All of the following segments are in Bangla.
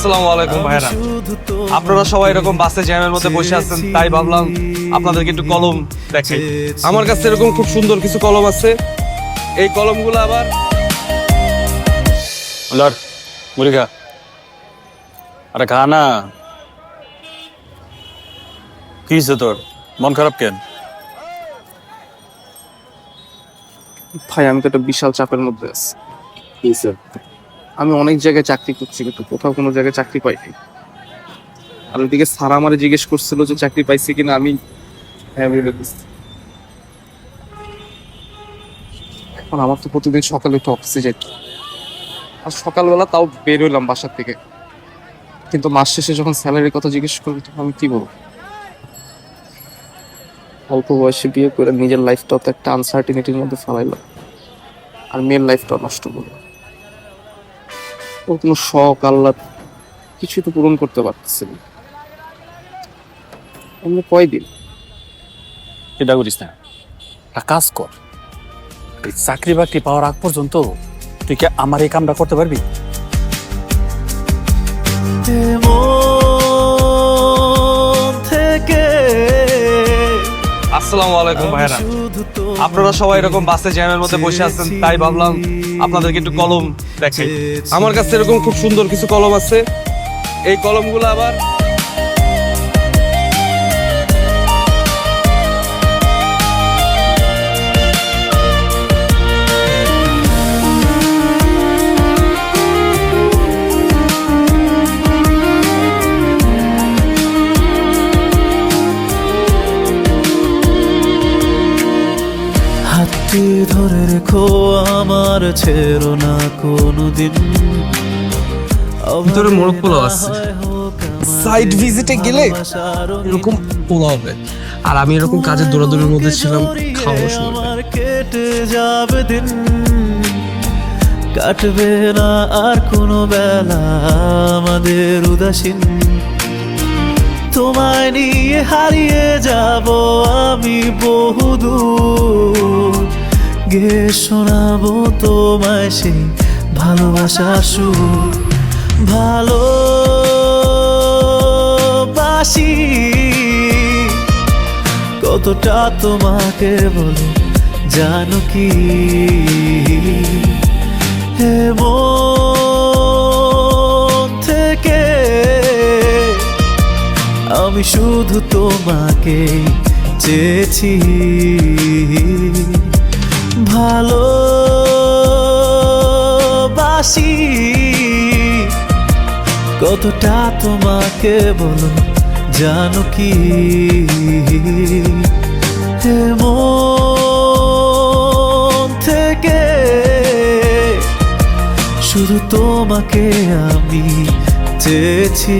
আসসালামু আলাইকুম ভাইরা। আপনারা সবাই এরকম বাসে জ্যামের মধ্যে বসে আছেন, তাই ভাবলাম আপনাদেরকে একটু কলম দেখাই। আমার কাছে এরকম খুব সুন্দর কিছু কলম আছে। এই কলমগুলো আবার লড় মুরগা আরে খা না। কি হয়েছে তোর? মন খারাপ কেন? ভাই, আমি তো একটা বিশাল চাপের মধ্যে আছি। আমি অনেক জায়গায় চাকরি করছি, কিন্তু কোথাও কোনো জায়গায় চাকরি পাইনি। আর ওইদিকে স্যার আমারে জিজ্ঞেস করছিল যে চাকরি পাইছি কিনা, আমি হ্যাঁ বলে দিচ্ছি। এখন আমার তো প্রতিদিন সকালে একটু অফিসে যেতে, আর সকালবেলা তাও বের হইলাম বাসার থেকে, কিন্তু মাস শেষে যখন স্যালারির কথা জিজ্ঞেস করবো তখন আমি কি বলবো? অল্প বয়সে বিয়ে করে নিজের লাইফটাও তো একটা আনসার্টিনিটির মধ্যে ফেলাইলাম, আর মেয়ের লাইফটাও নষ্ট করলাম। ওর কোনো শখ আহ্লাদ কিছুই তো পূরণ করতে পারতেছি না। আমরা কয়দিন এটা করিস না, একটা কাজ কর। এই চাকরি বাকরি পাওয়ার আগ পর্যন্ত তুই কি আমার এই কামটা করতে পারবি? আসসালামু আলাইকুম ভাইরা। আপনারা সবাই এরকম বাসে জ্যামের মধ্যে বসে আছেন, তাই ভাবলাম আপনাদেরকে একটু কলম দেখাই। আমার কাছে এরকম খুব সুন্দর কিছু কলম আছে। এই কলমগুলো আবার হাতটি ধরে রেখো আমার, ছেড়ো না কোনোদিন। ভিতরে মোরগ পোলাও আছে। সাইড ভিজিটে গেলে এরকম পোলাও হবে, আর আমি এরকম কাজের দৌড়াদৌড়ির মধ্যে ছিলাম, খাওয়ানো শুরু আমার কেটে যাবে দিন, কাটবে না আর কোনো বেলা আমাদের উদাসীন। তোমায় নিয়ে হারিয়ে যাব আমি বহুদূর, গে শোনাবো তোমায় সেই ভালোবাসার সুর। ভালোবাসি কতটা তোমাকে বলো, জানো কি? হে মন থেকে আমি শুধু তোমাকে চেয়েছি। ভালোবাসি কতটা তোমাকে বলো, জানো কি? হে মন থেকে শুধু তোমাকে আমি চেয়েছি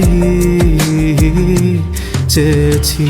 চেয়েছি।